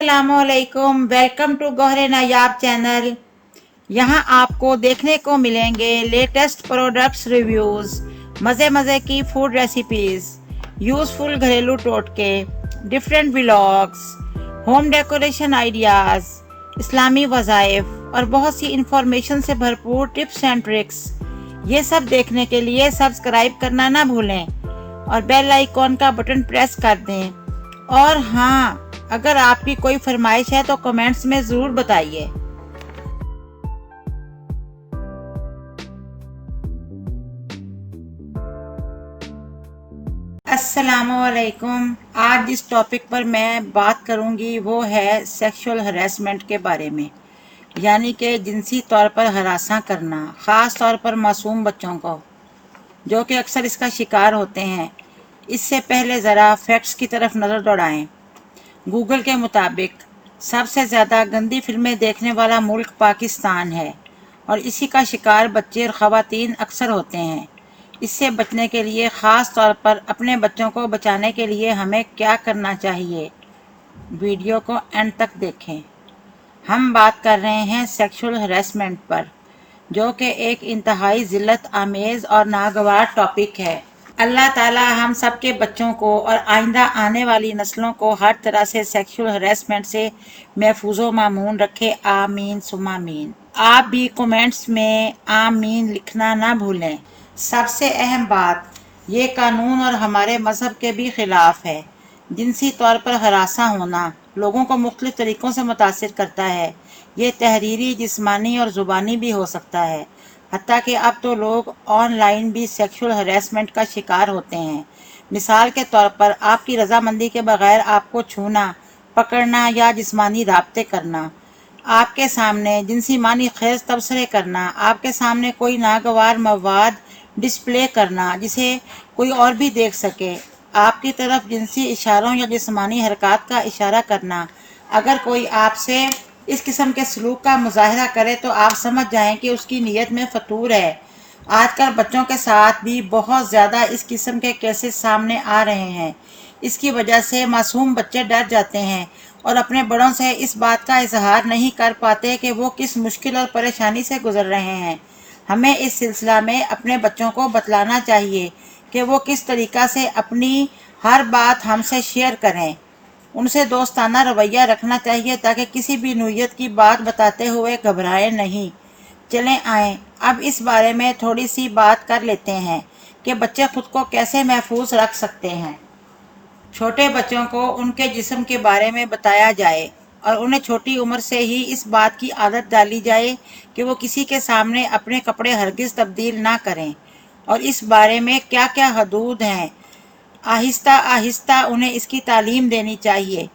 अस्सलामुअलैकुम, welcome to Gauhar Nayab channel. यहाँ आपको देखने को मिलेंगे लेटेस्ट प्रोडक्ट्स रिव्यूज़, मज़े की फूड रेसिपीज़, यूज़फुल घरेलू टोटके, different vlogs, home decoration ideas, इस्लामी वज़ाइफ और बहुत सी इंफॉर्मेशन से भरपूर टिप्स एंड ट्रिक्स। ये सब देखने के लिए सब्सक्राइब करना ना भूलें और बेल आइकॉन का बटन प्रेस कर दें। और हाँ, अगर आपकी कोई फरमाइश है तो कमेंट्स में ज़रूर बताइए। अस्सलामुअलैकुम। आज जिस टॉपिक पर मैं बात करूंगी वो है सेक्सुअल हरेसमेंट के बारे में, यानी कि जिनसी तौर पर हरासा करना, ख़ास तौर पर मासूम बच्चों को जो कि अक्सर इसका शिकार होते हैं। इससे पहले ज़रा फैक्ट्स की तरफ नज़र दौड़ाएं। गूगल के मुताबिक सबसे ज़्यादा गंदी फिल्में देखने वाला मुल्क पाकिस्तान है और इसी का शिकार बच्चे और ख़वातीन अक्सर होते हैं। इससे बचने के लिए ख़ास तौर पर अपने बच्चों को बचाने के लिए हमें क्या करना चाहिए, वीडियो को एंड तक देखें। हम बात कर रहे हैं सेक्सुअल हरेसमेंट पर, जो कि एक इंतहाई ज़िल्लत आमेज़ और नागवार टॉपिक है। अल्लाह ताला हम सब के बच्चों को और आइंदा आने वाली नस्लों को हर तरह से सेक्सुअल हरेसमेंट से महफूज व मामून रखे। आमीन सुम्मा आमीन। आप भी कमेंट्स में आमीन लिखना ना भूलें। सबसे अहम बात, ये कानून और हमारे मज़हब के भी ख़िलाफ़ है। जिनसी तौर पर हरासा होना लोगों को मुख्तलिफ़ तरीक़ों से मुतासिर करता है। ये तहरीरी, जिस्मानी और ज़ुबानी भी हो सकता है। हत्ता कि अब तो लोग ऑनलाइन भी सेक्सुअल हरेसमेंट का शिकार होते हैं। मिसाल के तौर पर आपकी रजामंदी के बगैर आपको छूना, पकड़ना या जिस्मानी राब्ते करना, आपके सामने जिनसी मानी खेज तबसरे करना, आपके सामने कोई नागवार मवाद डिस्प्ले करना जिसे कोई और भी देख सके, आपकी तरफ जिनसी इशारों या जिस्मानी हरकत का इशारा करना। अगर कोई आपसे इस किस्म के सलूक का मुजाहरा करे तो आप समझ जाएं कि उसकी नीयत में फतूर है। आजकल बच्चों के साथ भी बहुत ज़्यादा इस किस्म के केसेस सामने आ रहे हैं। इसकी वजह से मासूम बच्चे डर जाते हैं और अपने बड़ों से इस बात का इजहार नहीं कर पाते कि वो किस मुश्किल और परेशानी से गुजर रहे हैं। हमें इस सिलसिला में अपने बच्चों को बतलाना चाहिए कि वो किस तरीक़ा से अपनी हर बात हमसे शेयर करें। उनसे दोस्ताना रवैया रखना चाहिए ताकि किसी भी नौयत की बात बताते हुए घबराएं नहीं। चलें आएँ अब इस बारे में थोड़ी सी बात कर लेते हैं कि बच्चे खुद को कैसे महफूज रख सकते हैं। छोटे बच्चों को उनके जिस्म के बारे में बताया जाए और उन्हें छोटी उम्र से ही इस बात की आदत डाली जाए कि वो किसी के सामने अपने कपड़े हरगिज़ तब्दील ना करें और इस बारे में क्या क्या हदूद हैं। आहिस्ता आहिस्ता उन्हें इसकी तालीम देनी चाहिए।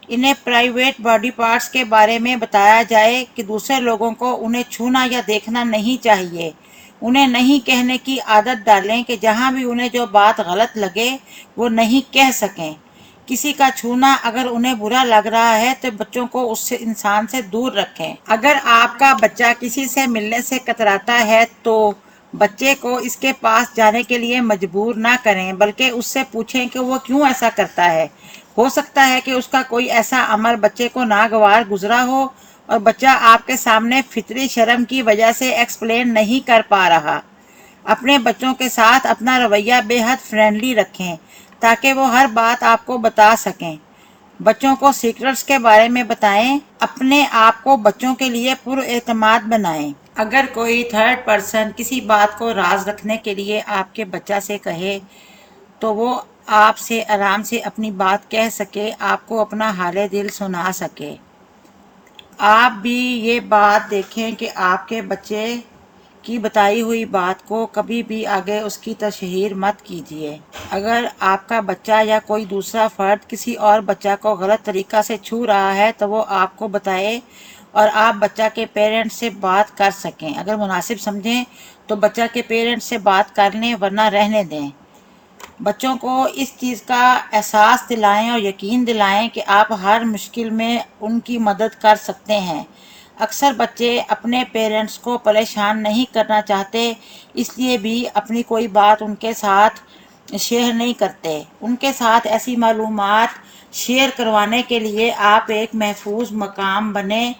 इन्हें प्राइवेट बॉडी पार्ट्स के बारे में बताया जाए कि दूसरे लोगों को उन्हें छूना या देखना नहीं चाहिए। उन्हें नहीं कहने की आदत डालें कि जहाँ भी उन्हें जो बात गलत लगे वो नहीं कह सकें। किसी का छूना अगर उन्हें बुरा लग रहा है तो बच्चों को उससे इंसान से दूर रखें। अगर आपका बच्चा किसी से मिलने से कतराता है तो बच्चे को इसके पास जाने के लिए मजबूर ना करें, बल्कि उससे पूछें कि वो क्यों ऐसा करता है। हो सकता है कि उसका कोई ऐसा अमल बच्चे को नागवार गुजरा हो और बच्चा आपके सामने फितरी शर्म की वजह से एक्सप्लेन नहीं कर पा रहा। अपने बच्चों के साथ अपना रवैया बेहद फ्रेंडली रखें ताकि वो हर बात आपको बता सकें। बच्चों को सीक्रेट्स के बारे में बताएं। अपने आप को बच्चों के लिए पुरएतमाद बनाएं। अगर कोई थर्ड पर्सन किसी बात को राज रखने के लिए आपके बच्चा से कहे तो वो आपसे आराम से अपनी बात कह सके, आपको अपना हाले दिल सुना सके। आप भी ये बात देखें कि आपके बच्चे की बताई हुई बात को कभी भी आगे उसकी तशहीर मत कीजिए। अगर आपका बच्चा या कोई दूसरा फ़र्द किसी और बच्चा को गलत तरीक़ा से छू रहा है तो वो आपको बताए और आप बच्चा के पेरेंट्स से बात कर सकें। अगर मुनासिब समझें तो बच्चा के पेरेंट्स से बात कर लें, वरना रहने दें। बच्चों को इस चीज़ का एहसास दिलाएं और यकीन दिलाएं कि आप हर मुश्किल में उनकी मदद कर सकते हैं। अक्सर बच्चे अपने पेरेंट्स को परेशान नहीं करना चाहते, इसलिए भी अपनी कोई बात उनके साथ शेयर नहीं करते। उनके साथ ऐसी मालूमात شیئر کروانے کے لیے آپ ایک محفوظ مقام بنیں۔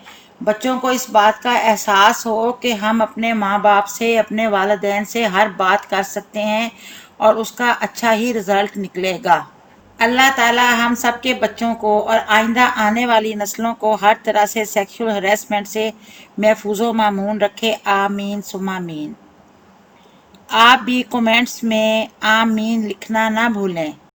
بچوں کو اس بات کا احساس ہو کہ ہم اپنے ماں باپ سے، اپنے والدین سے ہر بات کر سکتے ہیں اور اس کا اچھا ہی رزلٹ نکلے گا۔ اللہ تعالی ہم سب کے بچوں کو اور آئندہ آنے والی نسلوں کو ہر طرح سے سیکشول ہریسمنٹ سے محفوظ و مامون رکھے، آمین ثم آمین۔ آپ بھی کومنٹس میں آمین لکھنا نہ بھولیں۔